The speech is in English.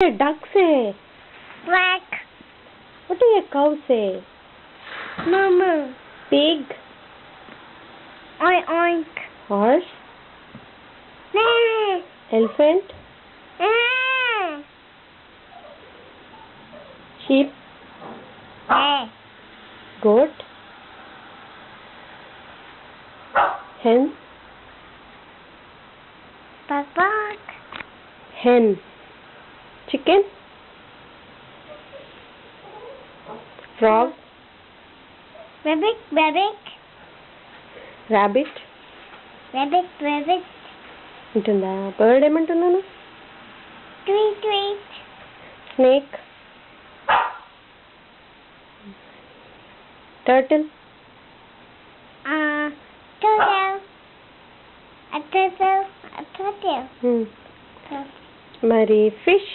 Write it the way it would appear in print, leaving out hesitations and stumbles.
A duck say? Quack. What do a cow say? Mama. Pig? Oink oink. Horse? Nah. Elephant? Ah. Sheep? Hey. Goat? Hen? Papa. Hen? Chicken? Frog? Rabbit. Rabbit. Rabbit? Rabbit. Rabbit. ఉంటుందా? Bird ఏమంటున్నాను? Tweet. Tweet. Snake? Turtle? Turtle. A turtle. A turtle. మరి fish?